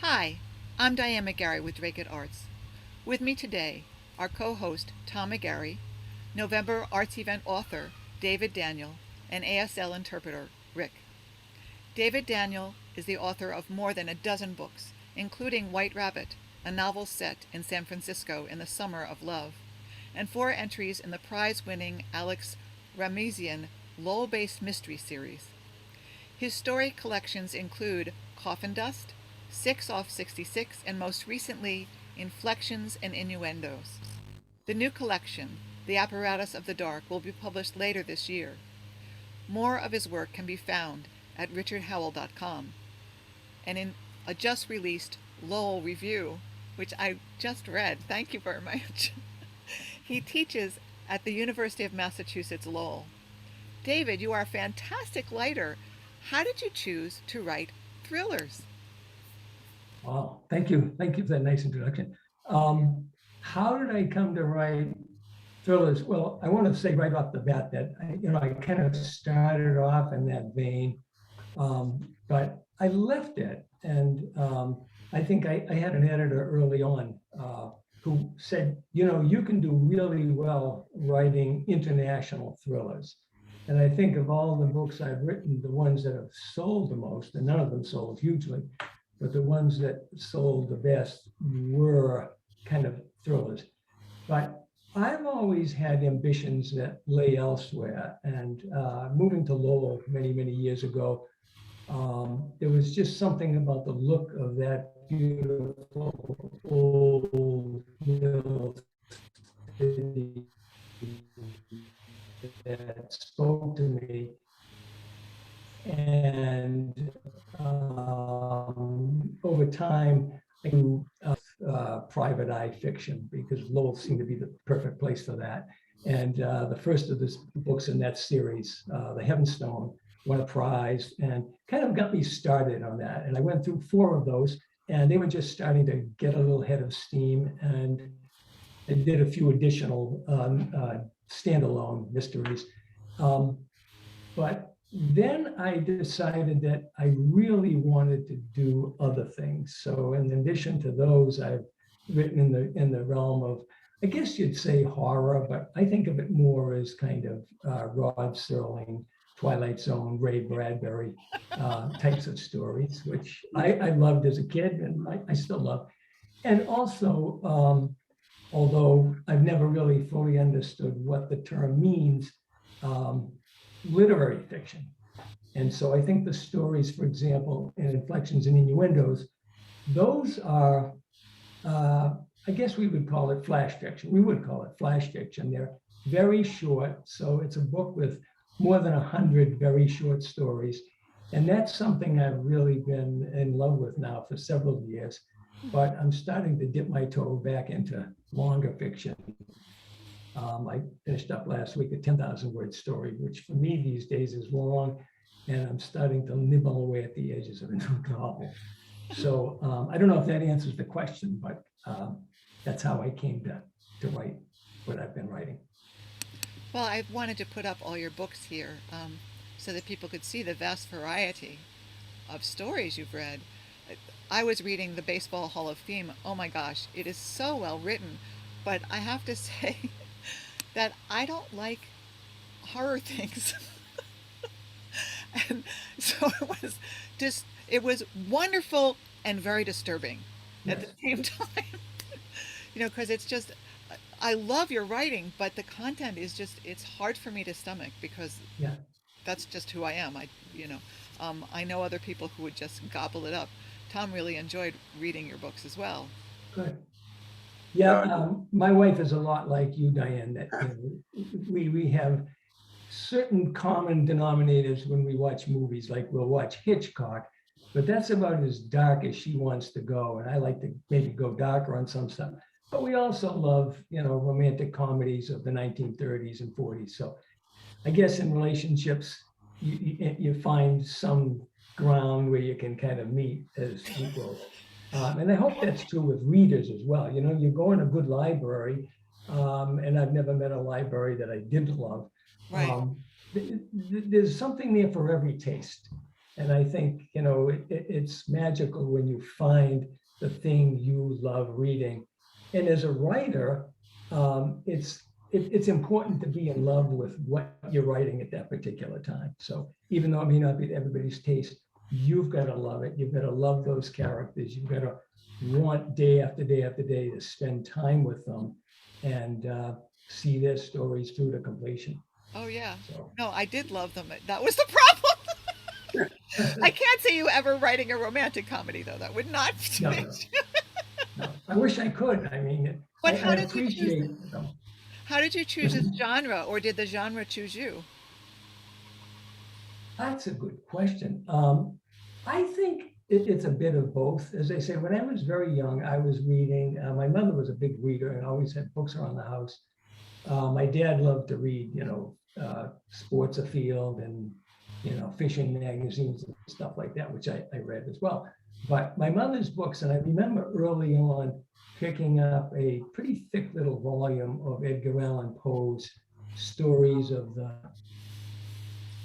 Hi, I'm Diane McGarry with Dracut Arts. With me today are co-host Tom McGarry, November Arts Event author David Daniel, and ASL interpreter Rick. David Daniel is the author of more than a dozen books, including White Rabbit, a novel set in San Francisco in the summer of love, and 4 entries in the prize-winning Alex Rasmussen Lowell-based mystery series. His story collections include Coffin Dust, 6 off 66, and most recently, Inflections and Innuendos. The new collection, The Apparatus of the Dark, will be published later this year. More of his work can be found at richardhowell.com. And in a just released Lowell review, which I just read, thank you very much, he teaches at the University of Massachusetts Lowell. David, you are a fantastic writer. How did you choose to write thrillers? Wow, thank you. Thank you for that nice introduction. How did I come to write thrillers? Well, I want to say right off the bat that I kind of started off in that vein, but I left it, and I think I had an editor early on who said, you can do really well writing international thrillers. And I think of all the books I've written, the ones that have sold the most, and none of them sold hugely, but the ones that sold the best were kind of thrillers. But I've always had ambitions that lay elsewhere. And moving to Lowell many, many years ago, there was just something about the look of that beautiful old mill city that spoke to me. And over time, I do private eye fiction because Lowell seemed to be the perfect place for that. And the first of the books in that series, The Heavenstone, won a prize and kind of got me started on that. And I went through 4 of those, and they were just starting to get a little head of steam. And I did a few additional standalone mysteries. But then I decided that I really wanted to do other things. So in addition to those, I've written in the realm of, I guess you'd say horror, but I think of it more as kind of Rod Serling, Twilight Zone, Ray Bradbury types of stories, which I loved as a kid and I still love. And also, although I've never really fully understood what the term means, literary fiction. And so I think the stories, for example, in Inflections and Innuendos, those are, I guess we would call it flash fiction. We would call it flash fiction. They're very short. So it's a book with more than 100 very short stories. And that's something I've really been in love with now for several years. But I'm starting to dip my toe back into longer fiction. I finished up last week a 10,000 word story, which for me these days is long, and I'm starting to nibble away at the edges of a new novel. So I don't know if that answers the question, but that's how I came to write what I've been writing. Well, I wanted to put up all your books here so that people could see the vast variety of stories you've read. I was reading the Baseball Hall of Fame. Oh my gosh, it is so well written. But I have to say that I don't like horror things. And so it was wonderful and very disturbing at the same time. Because it's just, I love your writing, but the content is just, it's hard for me to stomach because Yeah. that's just who I am. I know other people who would just gobble it up. Tom really enjoyed reading your books as well. Good. Yeah, my wife is a lot like you, Diane, that we have certain common denominators when we watch movies, like we'll watch Hitchcock, but that's about as dark as she wants to go. And I like to maybe go darker on some stuff. But we also love, romantic comedies of the 1930s and 40s. So I guess in relationships, you find some ground where you can kind of meet as equals. And I hope that's true with readers as well. You go in a good library, and I've never met a library that I didn't love. Right. There's something there for every taste. And I think, it's magical when you find the thing you love reading. And as a writer, it's important to be in love with what you're writing at that particular time. So even though it may not be everybody's taste, you've got to love it. You've got to love those characters. You've got to want day after day after day to spend time with them and see their stories through to completion. Oh yeah. So No, I did love them. That was the problem. I can't see you ever writing a romantic comedy though. That would not no, fit. no. I wish I could. I mean, But I appreciate them. how did you choose this genre, or did the genre choose you? That's a good question. I think it's a bit of both. As I say, when I was very young, I was reading. My mother was a big reader and always had books around the house. My dad loved to read, Sports Afield and, fishing magazines and stuff like that, which I read as well. But my mother's books, and I remember early on picking up a pretty thick little volume of Edgar Allan Poe's stories of the,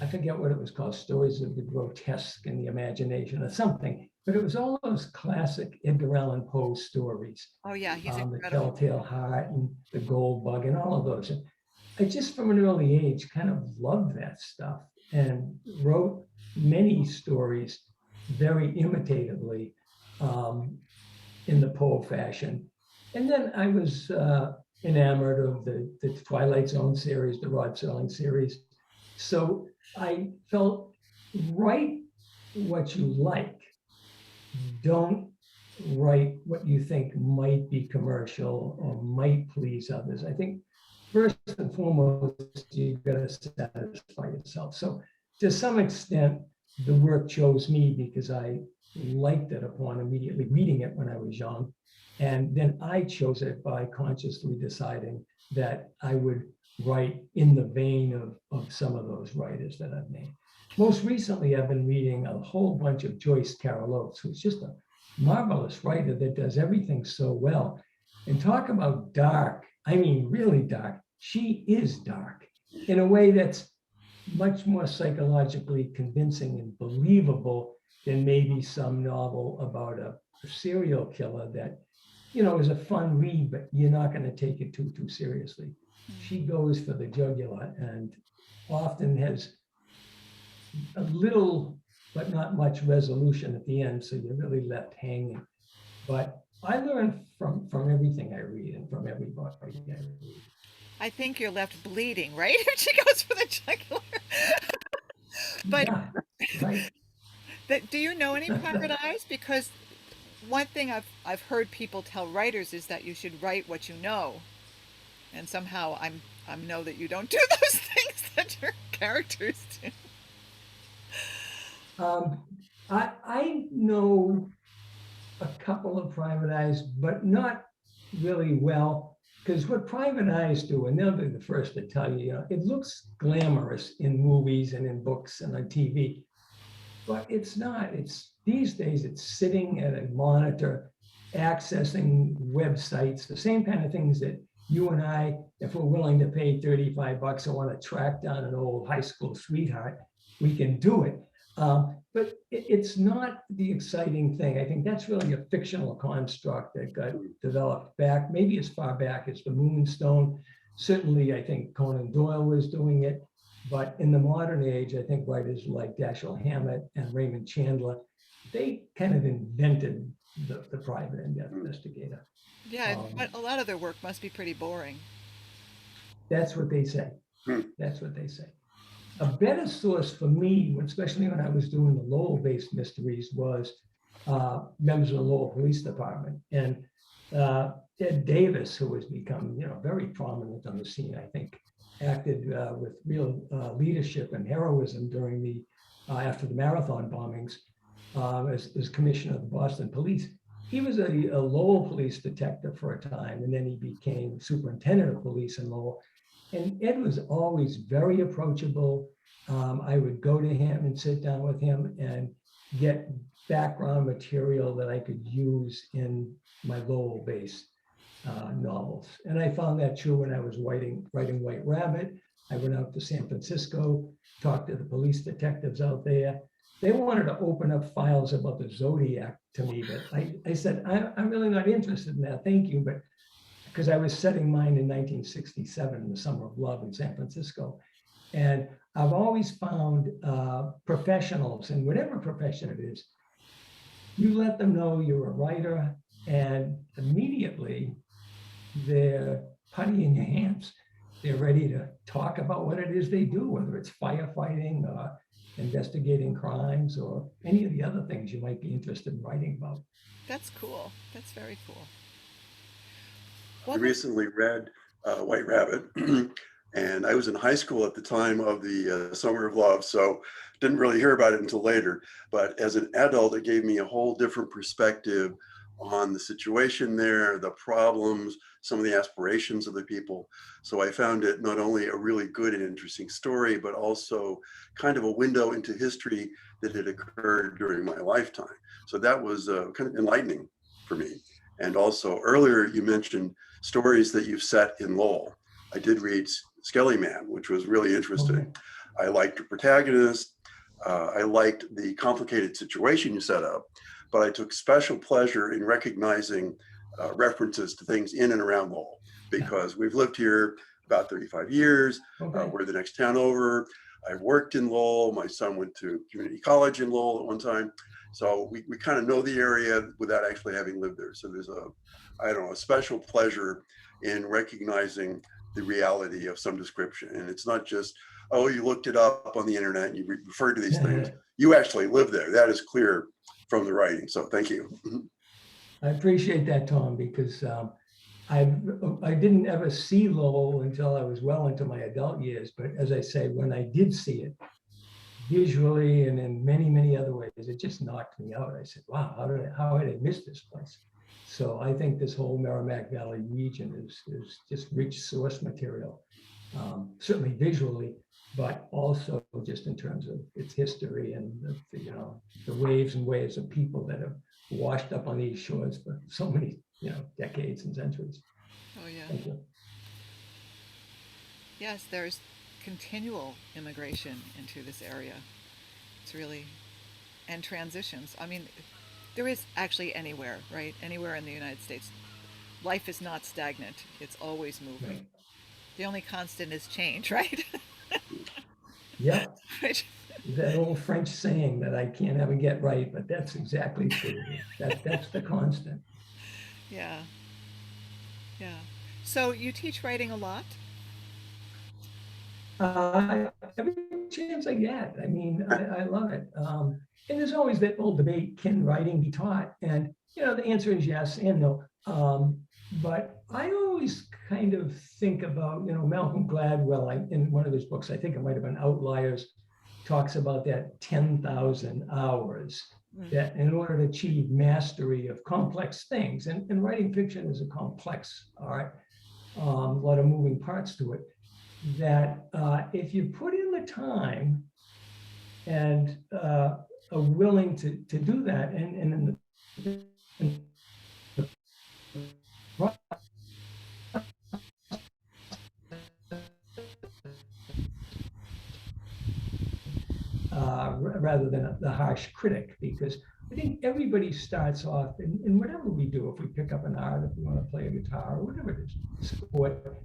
I forget what it was called, stories of the grotesque and the imagination or something, but it was all those classic Edgar Allan Poe stories. Oh yeah, he's The incredible. Telltale Heart and the Gold Bug and all of those. And I just from an early age kind of loved that stuff and wrote many stories very imitatively in the Poe fashion. And then I was enamored of the Twilight Zone series, the Rod Serling series. So I felt, write what you like. Don't write what you think might be commercial or might please others. I think first and foremost, you've got to satisfy yourself. So to some extent, the work chose me because I liked it upon immediately reading it when I was young. And then I chose it by consciously deciding that I would write in the vein of some of those writers that I've named. Most recently, I've been reading a whole bunch of Joyce Carol Oates, who's just a marvelous writer that does everything so well. And talk about dark, I mean, really dark. She is dark in a way that's much more psychologically convincing and believable than maybe some novel about a serial killer that, is a fun read, but you're not going to take it too seriously. She goes for the jugular and often has a little, but not much resolution at the end. So you're really left hanging. But I learn from everything I read and from everybody I read. I think you're left bleeding, right? If she goes for the jugular. But Yeah, right. do you know any private eyes? Because one thing I've heard people tell writers is that you should write what you know, and somehow I know that you don't do those things that your characters do. I know a couple of private eyes, but not really well, because what private eyes do, and they'll be the first to tell you, it looks glamorous in movies and in books and on TV, but it's not. It's these days, it's sitting at a monitor, accessing websites, the same kind of things that you and I, if we're willing to pay $35 and want to track down an old high school sweetheart, we can do it. But it's not the exciting thing. I think that's really a fictional construct that got developed back, maybe as far back as the Moonstone. Certainly, I think Conan Doyle was doing it. But in the modern age, I think writers like Dashiell Hammett and Raymond Chandler, they kind of invented the private investigator. Yeah, but a lot of their work must be pretty boring. That's what they say. That's what they say. A better source for me, especially when I was doing the Lowell-based mysteries, was members of the Lowell Police Department. And Ed Davis, who has become very prominent on the scene, I think, acted with real leadership and heroism during the after the marathon bombings as commissioner of the Boston Police. He was a Lowell police detective for a time, and then he became superintendent of police in Lowell. And Ed was always very approachable. I would go to him and sit down with him and get background material that I could use in my Lowell-based novels. And I found that true when I was writing White Rabbit. I went out to San Francisco, talked to the police detectives out there, they wanted to open up files about the Zodiac to me, but I said, I'm really not interested in that, thank you. But because I was setting mine in 1967, in the summer of love in San Francisco. And I've always found professionals, in whatever profession it is, you let them know you're a writer, and immediately they're putty in your hands. They're ready to talk about what it is they do, whether it's firefighting or investigating crimes or any of the other things you might be interested in writing about. That's cool. That's very cool. I recently read White Rabbit, and I was in high school at the time of the Summer of Love, so didn't really hear about it until later. But as an adult, it gave me a whole different perspective on the situation there, the problems, some of the aspirations of the people. So I found it not only a really good and interesting story, but also kind of a window into history that had occurred during my lifetime. So that was kind of enlightening for me. And also earlier you mentioned stories that you've set in Lowell. I did read Skelly Man, which was really interesting. I liked the protagonist. I liked the complicated situation you set up, but I took special pleasure in recognizing references to things in and around Lowell, because we've lived here about 35 years. We're the next town over. I've worked in Lowell. My son went to community college in Lowell at one time. So we kind of know the area without actually having lived there. So there's a special pleasure in recognizing the reality of some description. And it's not just, oh, you looked it up on the internet and you referred to these things. You actually live there. That is clear from the writing. So thank you. I appreciate that, Tom, because I didn't ever see Lowell until I was well into my adult years. But as I say, when I did see it, visually and in many, many other ways, it just knocked me out. I said, wow, how had I missed this place? So I think this whole Merrimack Valley region is just rich source material, certainly visually, but also just in terms of its history and the waves and waves of people that have washed up on these shores for so many decades and centuries. Oh yeah. Thank you. Yes, there's continual immigration into this area. It's really, and transitions. I mean, there is actually anywhere, right? Anywhere in the United States. Life is not stagnant. It's always moving. Right. The only constant is change, right? Yeah. Right. That old French saying that I can't ever get right, but that's exactly true. That's the constant. Yeah. Yeah. So you teach writing a lot? Every chance I get. I mean, I love it. And there's always that old debate, can writing be taught? And, the answer is yes and no. But I always kind of think about, Malcolm Gladwell, in one of his books, I think it might have been Outliers, talks about that 10,000 hours that in order to achieve mastery of complex things, and writing fiction is a complex art, a lot of moving parts to it, that if you put in the time and are willing to do that, and rather than the harsh critic, because I think everybody starts off in whatever we do. If we pick up an art, if we want to play a guitar, or whatever it is, sport,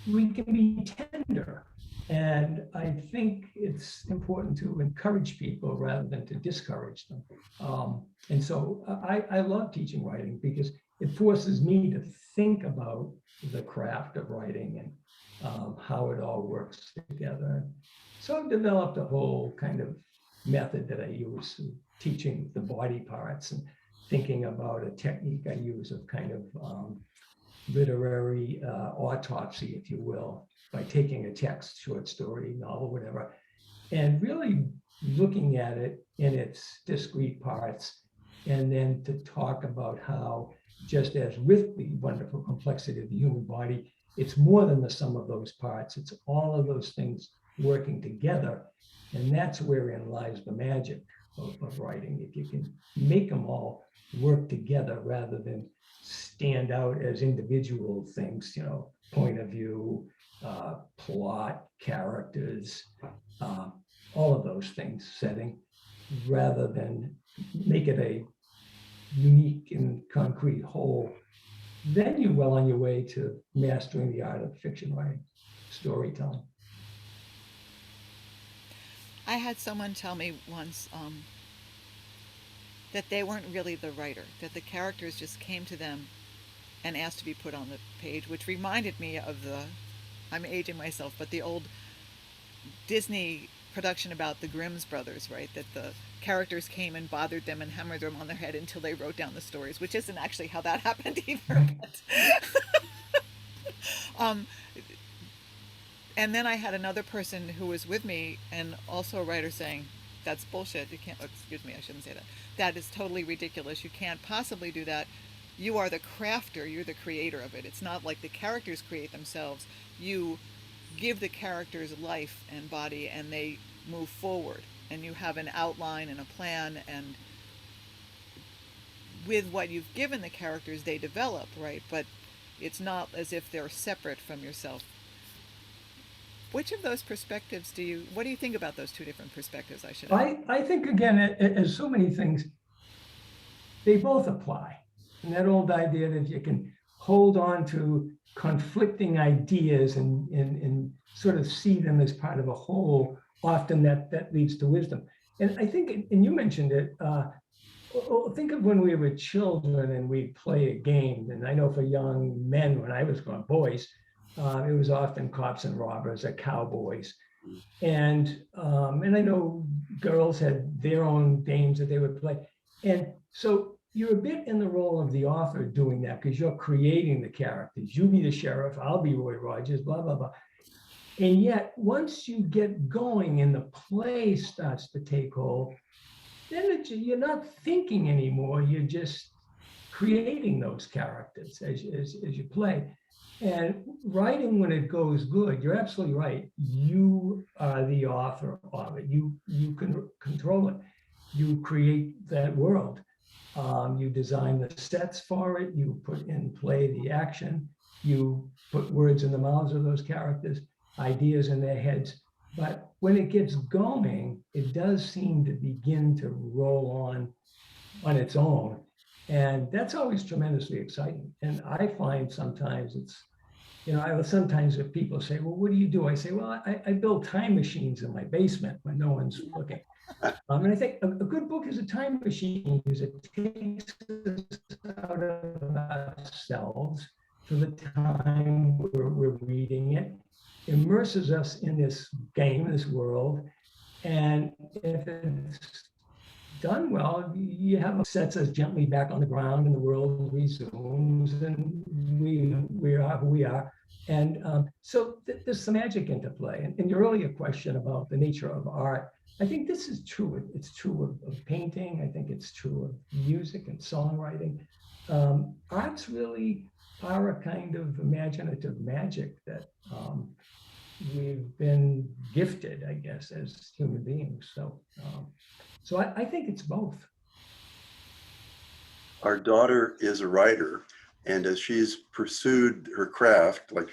we can be tender. And I think it's important to encourage people rather than to discourage them. And so I love teaching writing because it forces me to think about the craft of writing and how it all works together. So I've developed a whole kind of method that I use in teaching the body parts and thinking about a technique I use of kind of literary autopsy, if you will, by taking a text, short story, novel, whatever, and really looking at it in its discrete parts, and then to talk about how, just as with the wonderful complexity of the human body, it's more than the sum of those parts. It's all of those things working together. And that's wherein lies the magic of writing. If you can make them all work together rather than stand out as individual things, point of view, plot, characters, all of those things setting, rather than make it a unique and concrete whole, then you're well on your way to mastering the art of fiction writing, storytelling. I had someone tell me once that they weren't really the writer, that the characters just came to them and asked to be put on the page, which reminded me of I'm aging myself, but the old Disney production about the Grimm's brothers, right? That the characters came and bothered them and hammered them on their head until they wrote down the stories, which isn't actually how that happened either. But and then I had another person who was with me and also a writer saying, that's bullshit. You can't, excuse me, I shouldn't say that. That is totally ridiculous. You can't possibly do that. You are the crafter. You're the creator of it. It's not like the characters create themselves. You give the characters life and body and they move forward. And you have an outline and a plan, and with what you've given the characters, they develop, right? But it's not as if they're separate from yourself. Which of those perspectives what do you think about those two different perspectives, I should add? I think, again, as so many things, they both apply. And that old idea that you can hold on to conflicting ideas and sort of see them as part of a whole, often that leads to wisdom. And I think, and you mentioned it, think of when we were children and we'd play a game. And I know for young men, when I was growing up, boys, it was often cops and robbers or cowboys. And I know girls had their own games that they would play. And so you're a bit in the role of the author doing that, because you're creating the characters. You be the sheriff, I'll be Roy Rogers, blah, blah, blah. And yet, once you get going and the play starts to take hold, then you're not thinking anymore. You're just creating those characters as you play. And writing, when it goes good, you're absolutely right. You are the author of it. You can control it. You create that world. You design the sets for it. You put in play the action. You put words in the mouths of those characters, ideas in their heads. But when it gets going, it does seem to begin to roll on its own. And that's always tremendously exciting. And I find sometimes sometimes if people say, well, what do you do? I say, well, I build time machines in my basement when no one's looking. And I think a good book is a time machine, because it takes us out of ourselves for the time we're reading it, immerses us in this game, this world. And if it's done well, you have sets us gently back on the ground and the world resumes and we are who we are. And so there's some magic into play. And your earlier question about the nature of art, I think this is true. It's true of painting. I think it's true of music and songwriting. Arts really are a kind of imaginative magic that we've been gifted, I guess, as human beings. So I think it's both. Our daughter is a writer, and as she's pursued her craft, like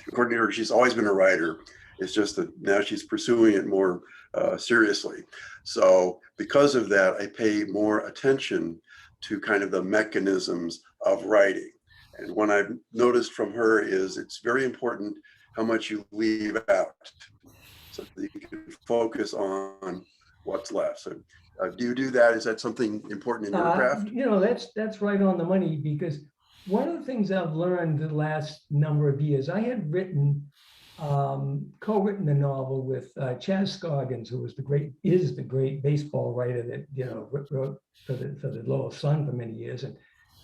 according to her, she's always been a writer. It's just that now she's pursuing it more seriously. So because of that, I pay more attention to kind of the mechanisms of writing. And what I've noticed from her is it's very important how much you leave out, so that you can focus on what's left. So do you do that? Is that something important in your craft? That's right on the money, because one of the things I've learned the last number of years, I had co-written a novel with Chaz Scoggins, who is the great baseball writer that wrote for the Lowell Sun for many years, and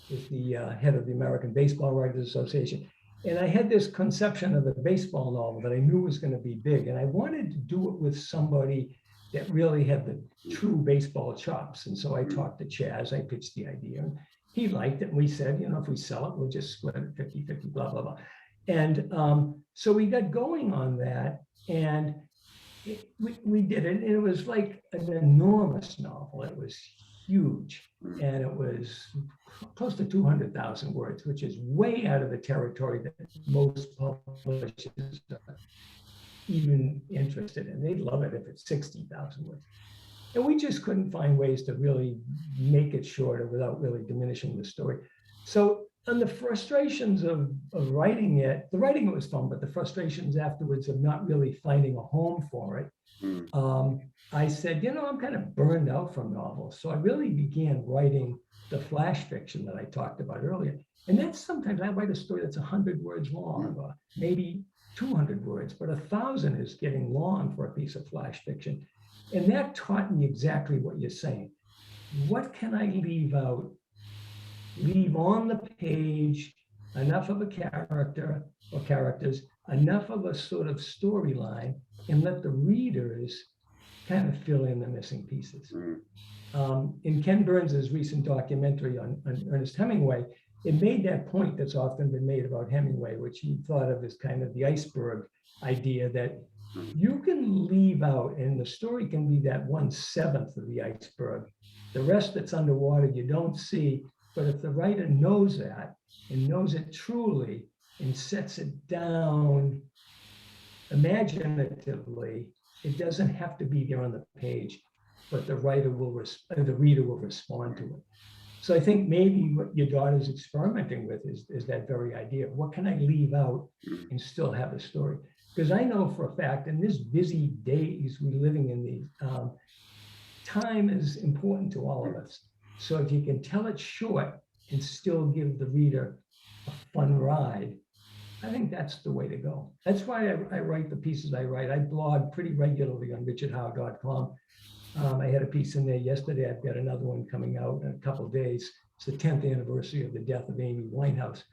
is the head of the American Baseball Writers Association. And I had this conception of a baseball novel that I knew was going to be big, and I wanted to do it with somebody that really had the true baseball chops. And so I talked to Chaz, I pitched the idea, and he liked it. And we said, if we sell it, we'll just split it 50-50, blah, blah, blah. And so we got going on that, and we did it. And it was like an enormous novel. It was huge, and it was close to 200,000 words, which is way out of the territory that most publishers are. even interested in. They'd love it if it's 60,000 words. And we just couldn't find ways to really make it shorter without really diminishing the story. So on the frustrations of writing it, the writing it was fun, but the frustrations afterwards of not really finding a home for it, I said, I'm kind of burned out from novels. So I really began writing the flash fiction that I talked about earlier. And that's sometimes I write a story that's 100 words long, or maybe 200 words, but 1,000 is getting long for a piece of flash fiction. And that taught me exactly what you're saying. What can I leave out? Leave on the page enough of a character or characters, enough of a sort of storyline, and let the readers kind of fill in the missing pieces. In Ken Burns's recent documentary on Ernest Hemingway, it made that point that's often been made about Hemingway, which he thought of as kind of the iceberg idea, that you can leave out, and the story can be that 1/7 of the iceberg. The rest that's underwater you don't see, but if the writer knows that and knows it truly and sets it down imaginatively, it doesn't have to be there on the page, but the reader will respond to it. So I think maybe what your daughter's experimenting with is that very idea. What can I leave out and still have a story? Because I know for a fact, in this busy days we're living in, time is important to all of us. So if you can tell it short and still give the reader a fun ride, I think that's the way to go. That's why I write the pieces I write. I blog pretty regularly on richardhowe.com. I had a piece in there yesterday. I've got another one coming out in a couple of days. It's the 10th anniversary of the death of Amy Winehouse.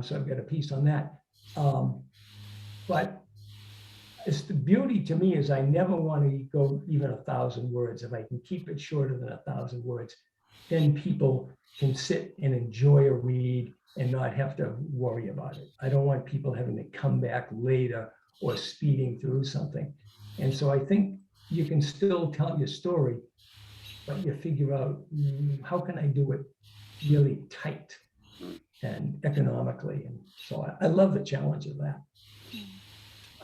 So I've got a piece on that. But it's the beauty to me is I never want to go even 1,000 words. If I can keep it shorter than 1,000 words, then people can sit and enjoy a read and not have to worry about it. I don't want people having to come back later or speeding through something. And so I think you can still tell your story, but you figure out how can I do it really tight and economically. And so I love the challenge of that.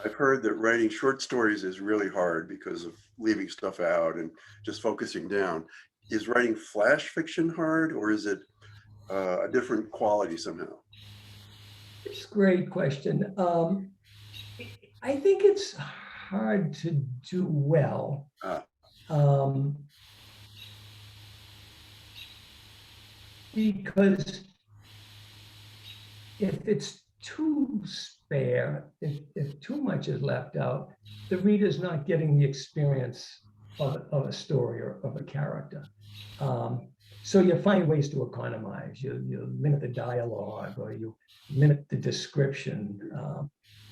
I've heard that writing short stories is really hard because of leaving stuff out and just focusing down. Is writing flash fiction hard, or is it a different quality somehow? It's a great question. I think it's hard to do well. Because if it's too spare, if too much is left out, the reader's not getting the experience of a story or of a character. So you find ways to economize. You limit the dialogue, or you limit the description.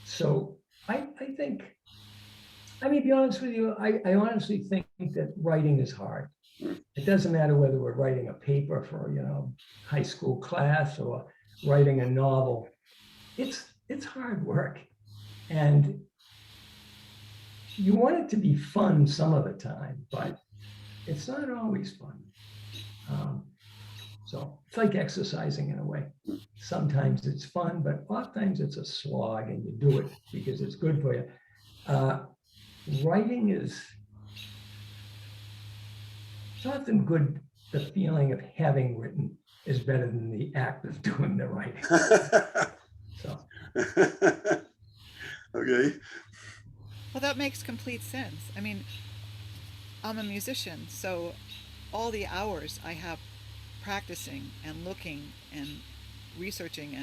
So I think, to be honest with you, I honestly think that writing is hard. It doesn't matter whether we're writing a paper for high school class or writing a novel. It's hard work, and you want it to be fun some of the time, but it's not always fun. So it's like exercising in a way. Sometimes it's fun, but oftentimes it's a slog, and you do it because it's good for you. Writing is, it's often good. The feeling of having written is better than the act of doing the writing. So. Okay. Well, that makes complete sense. I'm a musician, so all the hours I have practicing and looking and researching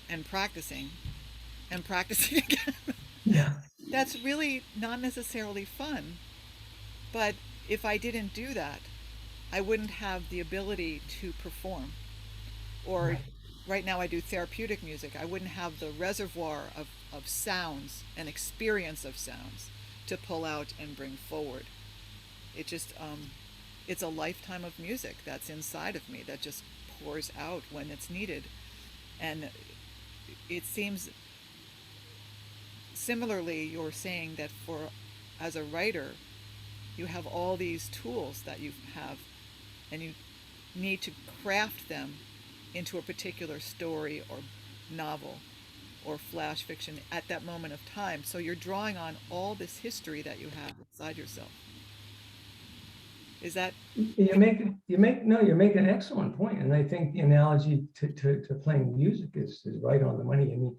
and practicing again. Yeah. That's really not necessarily fun. But if I didn't do that, I wouldn't have the ability to perform. Or right now I do therapeutic music. I wouldn't have the reservoir of sounds and experience of sounds to pull out and bring forward. It just, it's a lifetime of music that's inside of me that just pours out when it's needed. And it seems, similarly, you're saying that as a writer, you have all these tools that you have, and you need to craft them into a particular story or novel. or flash fiction at that moment of time. So you're drawing on all this history that you have inside yourself. Is that? You make an excellent point. And I think the analogy to playing music is right on the money. I mean,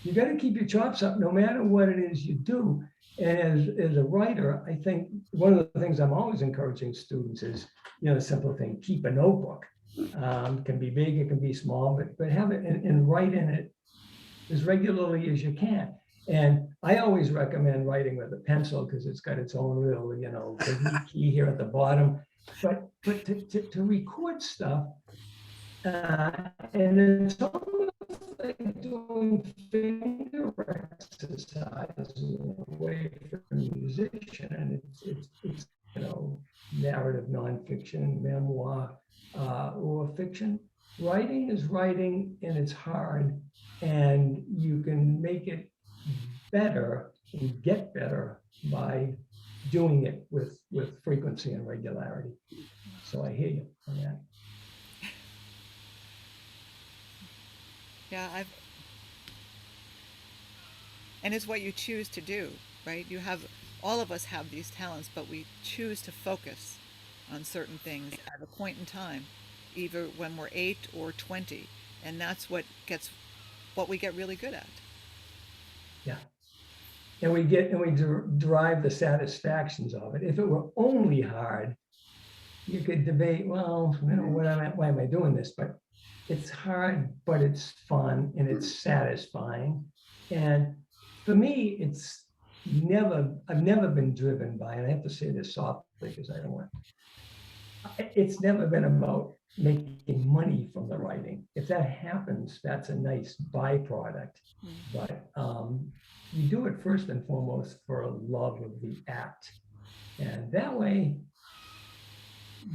you got to keep your chops up no matter what it is you do. And as a writer, I think one of the things I'm always encouraging students is, the simple thing, keep a notebook. Can be big, it can be small, but have it and write in it as regularly as you can. And I always recommend writing with a pencil because it's got its own little, key here at the bottom. But to record stuff, and it's almost like doing finger exercises away from a musician, and it's narrative nonfiction, memoir, or fiction. Writing is writing, and it's hard, and you can make it better and get better by doing it with frequency and regularity. So I hear you on that. Yeah, and it's what you choose to do, right? All of us have these talents, but we choose to focus on certain things at a point in time, either when we're 8 or 20, and that's what we get really good at. Yeah. And we derive the satisfactions of it. If it were only hard, you could debate, well, why am I doing this? But it's hard, but it's fun and it's satisfying. And for me, I've never been driven by, and I have to say this softly because I don't want, it's never been about making money from the writing. If that happens, that's a nice byproduct. But you do it first and foremost for a love of the act. And that way,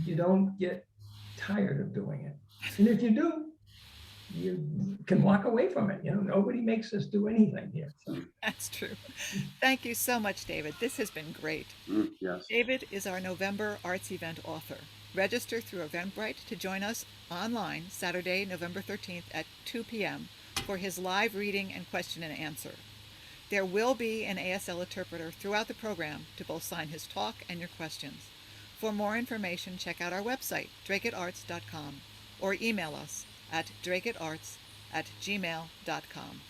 you don't get tired of doing it. And if you do, you can walk away from it. Nobody makes us do anything here. So. That's true. Thank you so much, David. This has been great. Yes. David is our November Arts Event author. Register through Eventbrite to join us online Saturday, November 13th at 2 p.m. for his live reading and question and answer. There will be an ASL interpreter throughout the program to both sign his talk and your questions. For more information, check out our website, dracutarts.com, or email us at dracutarts@gmail.com.